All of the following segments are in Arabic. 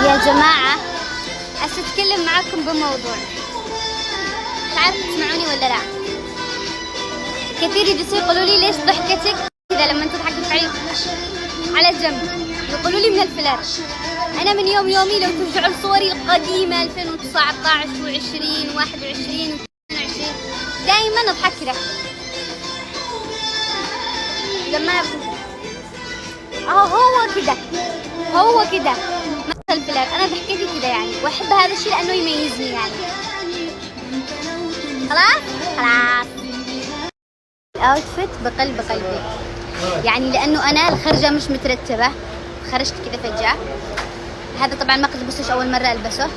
يا جماعة أتكلم معاكم بموضوع، مش عارف تسمعوني ولا لا. كثير يجلسوا يقولوا لي ليش ضحكتك كذا لما تضحك تفعلي على جنب، يقولوا لي من الفلر. أنا من يومي لو ترجعوا لصوري القديمة 2019 و20 و21 و22 دائما أضحك كذا لما هو كذا مثل الفلر. أنا ضحكتي كذا يعني، وأحب هذا الشيء لأنه يميزني يعني. خلاص الأوتفيت بقلب قلبي يعني، لأنه أنا الخرجة مش مترتبة، خرجت كذا فجأة. هذا طبعا ما قد لبسوش أول مرة ألبسه،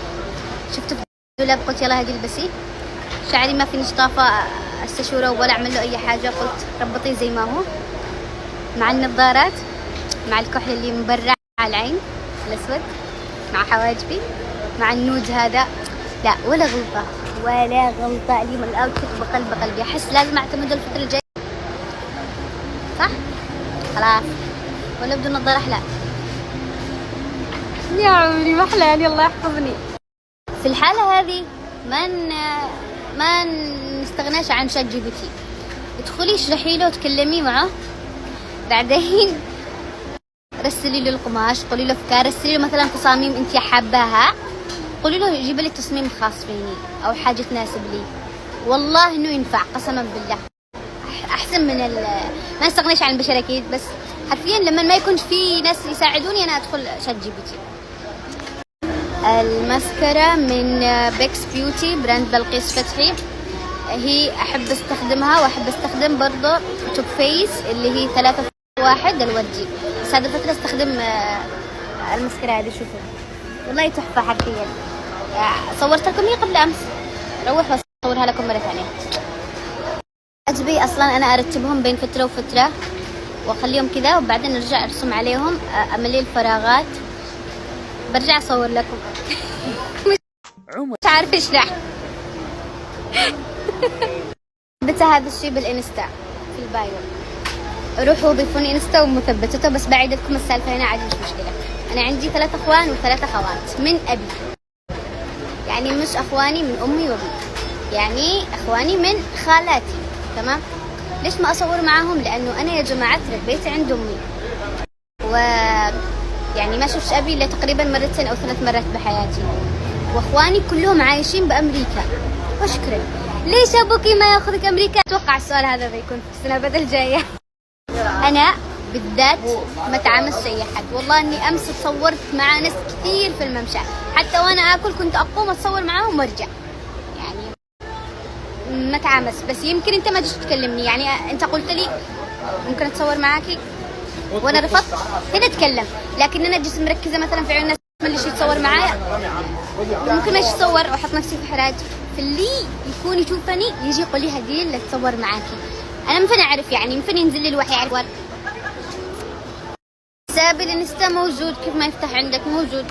شفته في الدولاب قلت يلا هاجي البسي. شعري ما في نشطافة استشوره ولا أعمل له أي حاجة، قلت ربطيه زي ما هو، مع النظارات، مع الكحل اللي مبرع على العين الأسود، مع حواجبي، مع النود هذا. لا ولا غلطة اليوم الأوتفيت بقلب قلبي. أحس لازم أعتمده الفترة الجاية، صح؟ خلاص ولا بدون نظارة أحلى يا عمري، ما أحلى الله يحفظني. في الحالة هذه ما نستغناش عن شات جي بي تي. ادخلي اشرحي له وتكلمي معه، بعدين رسلي له القماش، قولي له افكار، رسلي له مثلا تصاميم انت حاباها، قولي له يجيب لك تصميم خاص فيني او حاجه تناسب لي. والله انه ينفع قسما بالله، احسن من ما استغنيش عن البشر اكيد، بس حرفيا لما ما يكونش في ناس يساعدوني انا ادخل شات جي بي تي. الماسكارا من بيكس بيوتي براند بلقيس فتحي، هي احب استخدمها، واحب استخدم برضه توب فيس اللي هي 3 في 1 الوجي، بس هذه الفترة استخدم الماسكارا هذه. شوفوا والله تحفة حرفيا. صورت لكم هي قبل امس، روح بصورها لكم مرة ثانية. عجبي اصلا انا ارتبهم بين فترة وفترة واخليهم كذا، وبعدين ارجع ارسم عليهم، املي الفراغات، برجع اصور لكم. مش عارفة اشرح. ثبت هذا الشيء بالانستا في البايو، روحوا ضيفوني انستا ومثبتته. بس بعيد لكم السالفة هنا عادي، مش مشكلة. انا عندي 3 اخوان و3 اخوات من ابي، يعني مش اخواني من امي وابي، يعني اخواني من خالاتي، تمام؟ ليش ما اصور معاهم؟ لانه انا يا جماعة تربيت عند امي، و يعني ما شفتش ابي الا تقريبا 2 أو 3 مرات بحياتي، واخواني كلهم عايشين بامريكا. وشكرا. ليش ابوكي ما ياخذك امريكا؟ اتوقع السؤال هذا بيكون في السنة بدل جاية. انا بالذات ما تعامل زي حد، والله اني امس تصورت مع ناس كثير في الممشى، حتى وانا اكل كنت اقوم اتصور معاهم وارجع، يعني ما تعامس. بس يمكن انت ما جيت تكلمني، يعني انت قلت لي ممكن اتصور معاكي وانا رفضت، هنا اتكلم. لكن انا جيت مركزه مثلا في عيون الناس اللي يتصور معايا، ممكن ما يتصور واحط نفسي في حراج. فاللي يكون يشوفني يجي يقول لي هديل اللي تصور معاكي، انا من فين اعرف؟ يعني من فين ينزل لي الوحي يعرف؟ حسابي الانستا موجود، كيف ما يفتح عندك؟ موجود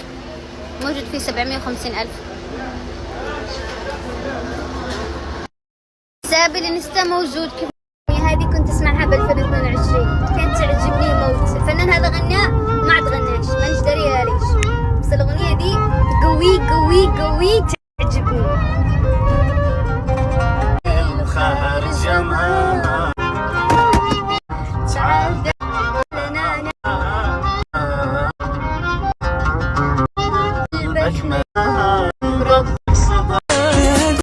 فيه 750,000. حسابي الانستا موجود، كيف هذه كنت اسمعها ب 2022 كانت تعجبني موت. الفنان هذا غناها وما عاد غناش، مانيش داريه ليش، بس الاغنيه دي قوي تعجبني. الخارج